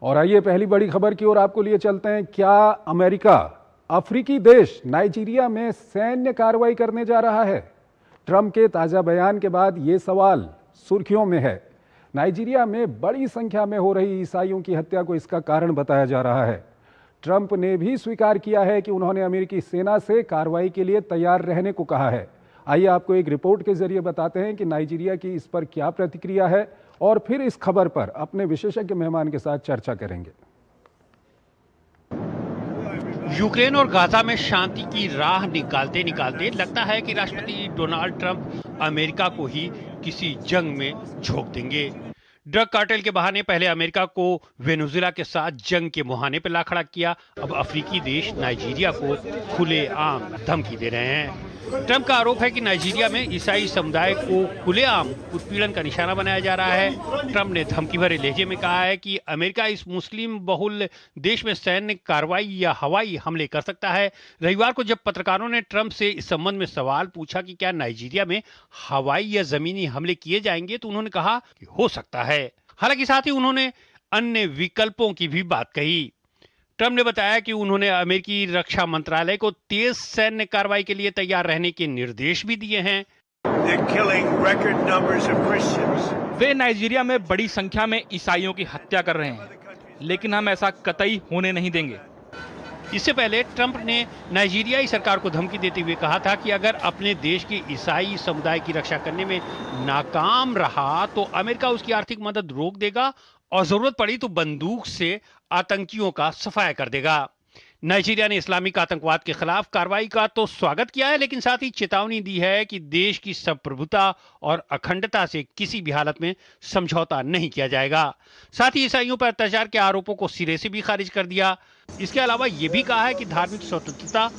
और आइए पहली बड़ी खबर की ओर आपको लिए चलते हैं। क्या अमेरिका अफ्रीकी देश नाइजीरिया में सैन्य कार्रवाई करने जा रहा है? ट्रंप के ताजा बयान के बाद ये सवाल सुर्खियों में है। नाइजीरिया में बड़ी संख्या में हो रही ईसाइयों की हत्या को इसका कारण बताया जा रहा है। ट्रंप ने भी स्वीकार किया है कि उन्होंने अमेरिकी सेना से कार्रवाई के लिए तैयार रहने को कहा है। आइए आपको एक रिपोर्ट के जरिए बताते हैं कि नाइजीरिया की इस पर क्या प्रतिक्रिया है और फिर इस खबर पर अपने विशेषज्ञ मेहमान के साथ चर्चा करेंगे। यूक्रेन और गाजा में शांति की राह निकालते निकालते लगता है कि राष्ट्रपति डोनाल्ड ट्रंप अमेरिका को ही किसी जंग में झोंक देंगे। ड्रग कार्टेल के बहाने पहले अमेरिका को वेनेजुएला के साथ जंग के मुहाने पर ला खड़ा किया, अब अफ्रीकी देश नाइजीरिया को खुलेआम धमकी दे रहे हैं। ट्रंप का आरोप है कि नाइजीरिया में ईसाई समुदाय को खुलेआम उत्पीड़न का निशाना बनाया जा रहा है। ट्रंप ने धमकी भरे लहजे में कहा है कि अमेरिका इस मुस्लिम बहुल देश में सैन्य कार्रवाई या हवाई हमले कर सकता है। रविवार को जब पत्रकारों ने ट्रंप से इस संबंध में सवाल पूछा कि क्या नाइजीरिया में हवाई या जमीनी हमले किए जाएंगे, तो उन्होंने कहा कि हो सकता है। हालांकि साथ ही उन्होंने अन्य विकल्पों की भी बात कही। ट्रंप ने बताया कि उन्होंने अमेरिकी रक्षा मंत्रालय को तेज सैन्य कार्रवाई के लिए तैयार रहने के निर्देश भी दिए हैं। वे नाइजीरिया में बड़ी संख्या में ईसाइयों की हत्या कर रहे हैं, लेकिन हम ऐसा कतई होने नहीं देंगे। इससे पहले ट्रंप ने नाइजीरियाई सरकार को धमकी देते हुए कहा था कि अगर अपने देश के ईसाई समुदाय की रक्षा करने में नाकाम रहा तो अमेरिका उसकी आर्थिक मदद रोक देगा और जरूरत पड़ी तो बंदूक से आतंकियों का सफाया कर देगा। नाइजीरिया ने इस्लामिक आतंकवाद के खिलाफ कार्रवाई का तो स्वागत किया है, लेकिन साथ ही चेतावनी दी है कि देश की संप्रभुता और अखंडता से किसी भी हालत में समझौता नहीं किया जाएगा। साथ ही ईसाइयों पर अत्याचार के आरोपों को सिरे से भी खारिज कर दिया। इसके अलावा ये भी कहा है कि धार्मिक स्वतंत्रता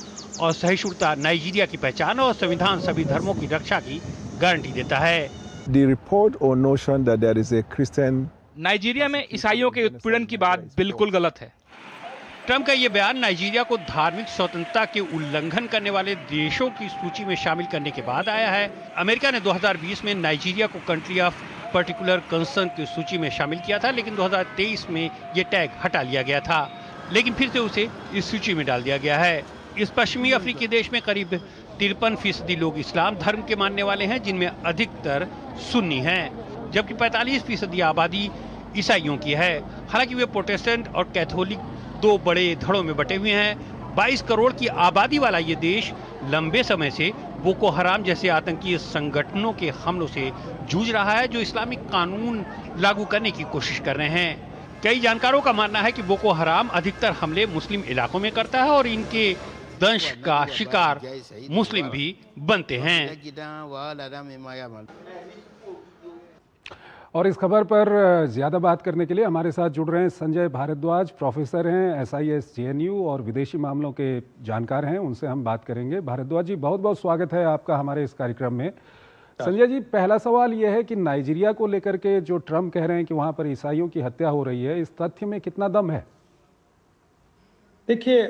और सहिष्णुता नाइजीरिया की पहचान और संविधान सभी धर्मों की रक्षा की गारंटी देता है। The report or notion that there is a Christian Nigeria में ईसाइयों के उत्पीड़न की बात बिल्कुल गलत है। ट्रंप का यह बयान नाइजीरिया को धार्मिक स्वतंत्रता के उल्लंघन करने वाले देशों की सूची में शामिल करने के बाद आया है। अमेरिका ने 2020 में नाइजीरिया को कंट्री ऑफ पर्टिकुलर कंसर्न की सूची में शामिल किया था, लेकिन 2023 में यह टैग हटा लिया गया था, लेकिन फिर से उसे इस सूची में डाल दिया गया है। इस पश्चिमी अफ्रीकी देश में करीब 53% लोग इस्लाम धर्म के मानने वाले हैं, जिनमें अधिकतर सुन्नी हैं, जबकि 45% आबादी ईसाइयों की है। हालांकि वे प्रोटेस्टेंट और कैथोलिक दो बड़े धड़ों में बटे हुए हैं। 22 करोड़ की आबादी वाला ये देश लंबे समय से बोको हराम जैसे आतंकी संगठनों के हमलों से जूझ रहा है, जो इस्लामिक कानून लागू करने की कोशिश कर रहे हैं। कई जानकारों का मानना है कि बोको हराम अधिकतर हमले मुस्लिम इलाकों में करता है और इनके दंश का शिकार मुस्लिम भी बनते हैं। और इस खबर पर ज़्यादा बात करने के लिए हमारे साथ जुड़ रहे हैं संजय भारद्वाज, प्रोफेसर हैं SIS JNU और विदेशी मामलों के जानकार हैं। उनसे हम बात करेंगे। भारद्वाज जी, बहुत बहुत स्वागत है आपका हमारे इस कार्यक्रम में। संजय जी, पहला सवाल यह है कि नाइजीरिया को लेकर के जो ट्रंप कह रहे हैं कि वहाँ पर ईसाइयों की हत्या हो रही है, इस तथ्य में कितना दम है? देखिए,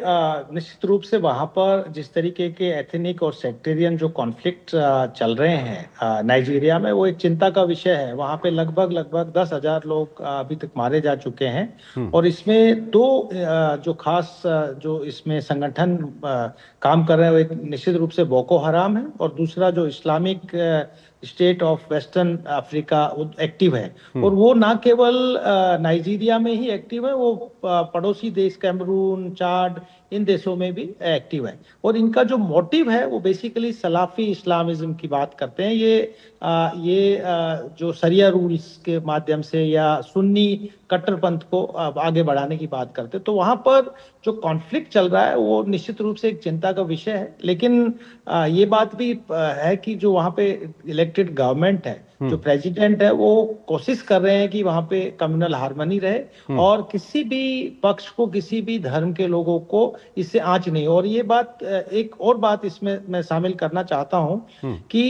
निश्चित रूप से वहाँ पर जिस तरीके के एथनिक और सेक्टेरियन जो कॉन्फ्लिक्ट चल रहे हैं नाइजीरिया में, वो एक चिंता का विषय है। वहाँ पे लगभग 10,000 लोग अभी तक मारे जा चुके हैं और इसमें दो जो खास जो इसमें संगठन काम कर रहे हैं, वो एक निश्चित रूप से बोको हराम है और दूसरा जो Islamic state of western Africa active है। और वो ना केवल नाइजीरिया में ही एक्टिव है, वो पड़ोसी देश कैमरून, चाड, इन देशों में भी एक्टिव है। और इनका जो मोटिव है वो बेसिकली सलाफी इस्लामिज्म की बात करते हैं। ये जो शरिया रूल्स के माध्यम से या सुन्नी कट्टरपंथ को आगे बढ़ाने की बात करते हैं। तो वहां पर जो कॉन्फ्लिक्ट चल रहा है वो निश्चित रूप से एक चिंता का विषय है। लेकिन ये बात भी है कि जो वहां पे इलेक्टेड गवर्नमेंट है, जो प्रेसिडेंट है, वो कोशिश कर रहे हैं कि वहां पे कम्युनल हार्मनी रहे और किसी भी पक्ष को, किसी भी धर्म के लोगों को इससे आंच नहीं। और ये बात, एक और बात इसमें मैं शामिल करना चाहता हूं कि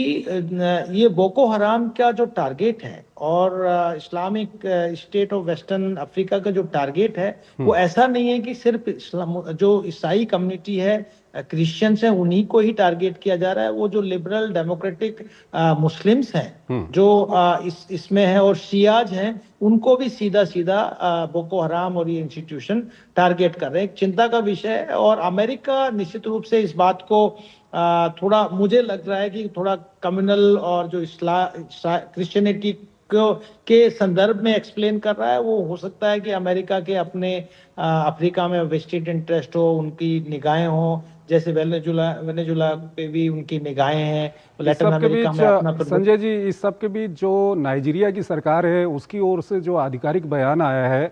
ये बोको हराम का जो टारगेट है और Islamic state of western Africa का जो टारगेट है, वो ऐसा नहीं है कि सिर्फ जो ईसाई कम्युनिटी है क्रिश्चियंस हैं उन्हीं को ही टारगेट किया जा रहा है। वो जो लिबरल डेमोक्रेटिक मुस्लिम्स हैं जो इसमें है और शियाज हैं उनको भी सीधा सीधा बोको हराम और ये इंस्टीट्यूशन टारगेट कर रहे हैं। एक चिंता का विषय है और अमेरिका निश्चित रूप से इस बात को थोड़ा मुझे लग रहा है कि थोड़ा कम्युनल और जो क्रिश्चियनिटी के संदर्भ में एक्सप्लेन कर रहा है। वो हो सकता है कि अमेरिका के अपने अफ्रीका में वेस्टेड इंटरेस्ट हो, उनकी निगाहें हो, जैसे वेनेजुला पे भी उनकी निगाहें हैं, लैटिन अमेरिका में अपना संजय जी, इस सब के बीच जो नाइजीरिया की सरकार है उसकी ओर से जो आधिकारिक बयान आया है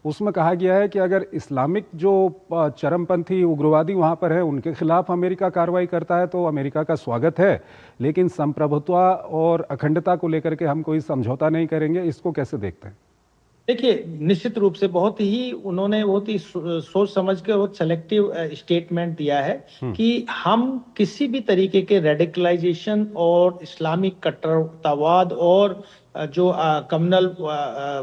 उसमें कहा गया है कि अगर इस्लामिक जो चरमपंथी उग्रवादी वहां पर है उनके खिलाफ अमेरिका कार्रवाई करता है तो अमेरिका का स्वागत है, लेकिन संप्रभुत्व और अखंडता को लेकर के हम कोई समझौता नहीं करेंगे। इसको कैसे देखते हैं? देखिए, निश्चित रूप से उन्होंने बहुत ही सोच समझ के बहुत सेलेक्टिव स्टेटमेंट दिया है कि हम किसी भी तरीके के रेडिकलाइजेशन और इस्लामिक कट्टरतावाद और जो कम्युनल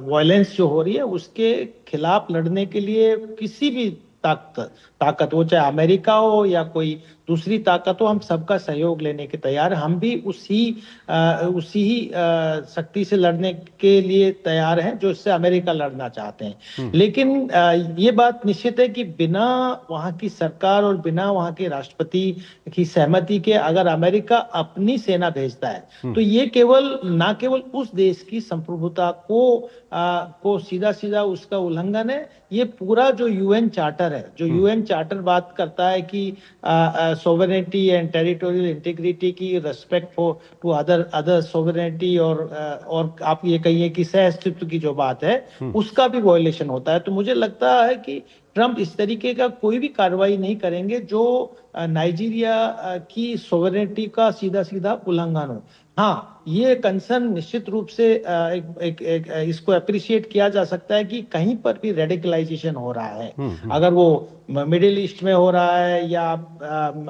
वायलेंस जो हो रही है उसके खिलाफ लड़ने के लिए किसी भी ताकत वो चाहे अमेरिका हो या कोई दूसरी ताकत हो, हम सबका सहयोग लेने के तैयार। हम भी उसी शक्ति से लड़ने के लिए तैयार हैं जो इससे अमेरिका लड़ना चाहते हैं। लेकिन ये बात निश्चित है कि बिना वहां की सरकार और बिना वहां के राष्ट्रपति की सहमति के अगर अमेरिका अपनी सेना भेजता है तो ये ना केवल उस देश की संप्रभुता को सीधा सीधा उसका उल्लंघन है, ये पूरा जो यूएन चार्टर है, जो यूएन चार्टर बात करता है कि सोवरेनिटी एंड टेरिटोरियल इंटीग्रिटी की रेस्पेक्ट टू अदर सोवरेनिटी और आप ये कहिए कि सह अस्तित्व की जो बात है उसका भी वायलेशन होता है। तो मुझे लगता है कि ट्रंप इस तरीके का कोई भी कार्रवाई नहीं करेंगे जो नाइजीरिया की सोवरेनिटी का सीधा सीधा उल्लंघन हो। हाँ, ये कंसर्न निश्चित रूप से इसको अप्रिशिएट किया जा सकता है कि कहीं पर भी रेडिकलाइजेशन हो रहा है, अगर वो मिडिल ईस्ट में हो रहा है या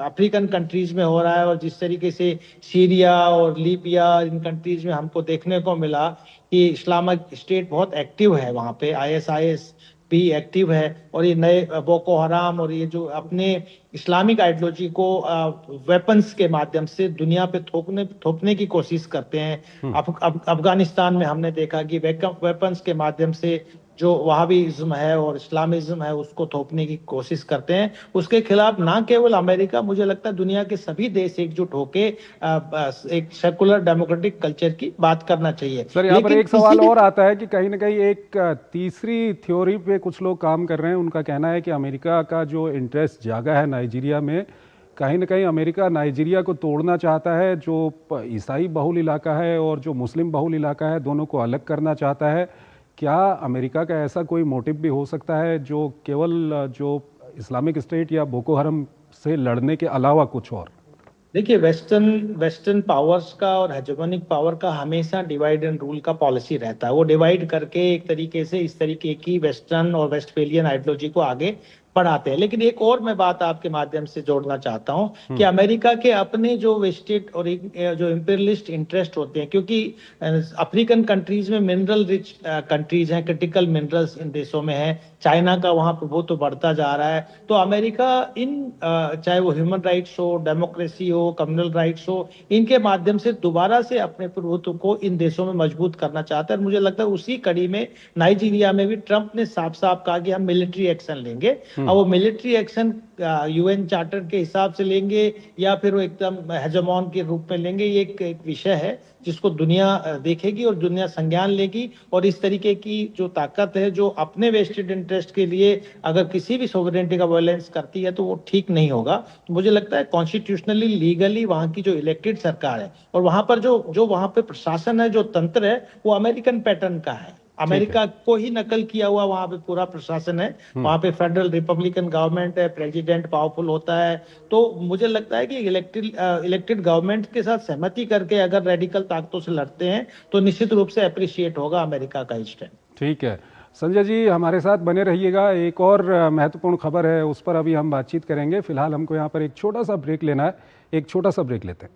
अफ्रीकन कंट्रीज में हो रहा है, और जिस तरीके से सीरिया और लीबिया इन कंट्रीज में हमको देखने को मिला कि इस्लामिक स्टेट बहुत एक्टिव है, वहां पे आईएसआईएस भी एक्टिव है और ये नए बोको हराम और ये जो अपने इस्लामिक आइडियोलॉजी को वेपन्स के माध्यम से दुनिया पे थोपने की कोशिश करते हैं। अफगानिस्तान में हमने देखा कि वेपन्स के माध्यम से जो वहाबिज्म है और इस्लामिज्म है उसको थोपने की कोशिश करते हैं। उसके खिलाफ ना केवल अमेरिका, मुझे लगता है दुनिया के सभी देश एकजुट होके एक सेकुलर डेमोक्रेटिक कल्चर की बात करना चाहिए। सर, यहाँ पर एक सवाल और आता है कि कहीं ना कहीं एक तीसरी थ्योरी पे कुछ लोग काम कर रहे हैं। उनका कहना है कि अमेरिका का जो इंटरेस्ट जागा है नाइजीरिया में, कहीं ना कहीं अमेरिका नाइजीरिया को तोड़ना चाहता है। जो ईसाई बहुल इलाका है और जो मुस्लिम बहुल इलाका है दोनों को अलग करना चाहता है। क्या अमेरिका का ऐसा कोई मोटिव भी हो सकता है जो केवल जो इस्लामिक स्टेट या बोको हरम से लड़ने के अलावा कुछ और? देखिए, वेस्टर्न पावर्स का और हेजेमोनिक पावर का हमेशा डिवाइड एंड रूल का पॉलिसी रहता है। वो डिवाइड करके एक तरीके से इस तरीके की वेस्टर्न और वेस्टफेलियन आइडियोलॉजी को आगे बढ़ाते हैं। लेकिन एक और मैं बात आपके माध्यम से जोड़ना चाहता हूं कि अमेरिका के अपने जो वेस्टेड और जो इंपीरियलिस्ट इंटरेस्ट होते हैं, क्योंकि अफ्रीकन कंट्रीज में मिनरल रिच कंट्रीज हैं, क्रिटिकल मिनरल्स इन देशों में है, चाइना का वहां प्रभुत्व बढ़ता जा रहा है। तो अमेरिका चाहे वो ह्यूमन राइट्स हो, डेमोक्रेसी हो, कम्युनल राइट्स हो, इनके माध्यम से दोबारा से अपने प्रभुत्व को इन देशों में मजबूत करना चाहता है। मुझे लगता है उसी कड़ी में नाइजीरिया में भी ट्रंप ने साफ साफ कहा कि हम मिलिट्री एक्शन लेंगे। अब वो मिलिट्री एक्शन यूएन चार्टर के हिसाब से लेंगे या फिर वो एकदम हेजेमॉन के रूप में लेंगे, ये एक विषय है जिसको दुनिया देखेगी और दुनिया संज्ञान लेगी। और इस तरीके की जो ताकत है जो अपने वेस्टेड इंटरेस्ट के लिए अगर किसी भी सोवरेनिटी का वायलेंस करती है तो वो ठीक नहीं होगा। तो मुझे लगता है कॉन्स्टिट्यूशनली लीगली वहां की जो इलेक्टेड सरकार है और वहां पर जो वहां पे प्रशासन है, जो तंत्र है, वो अमेरिकन पैटर्न का है। अमेरिका को ही नकल किया हुआ वहां पे पूरा प्रशासन है। वहां पे फेडरल रिपब्लिकन गवर्नमेंट है, प्रेसिडेंट पावरफुल होता है। तो मुझे लगता है कि इलेक्टेड गवर्नमेंट के साथ सहमति करके अगर रेडिकल ताकतों से लड़ते हैं तो निश्चित रूप से अप्रिशिएट होगा अमेरिका का स्टैंड। ठीक है संजय जी, हमारे साथ बने रहिएगा। एक और महत्वपूर्ण खबर है, उस पर अभी हम बातचीत करेंगे। फिलहाल हमको यहाँ पर एक छोटा सा ब्रेक लेना है, एक छोटा सा ब्रेक लेते हैं।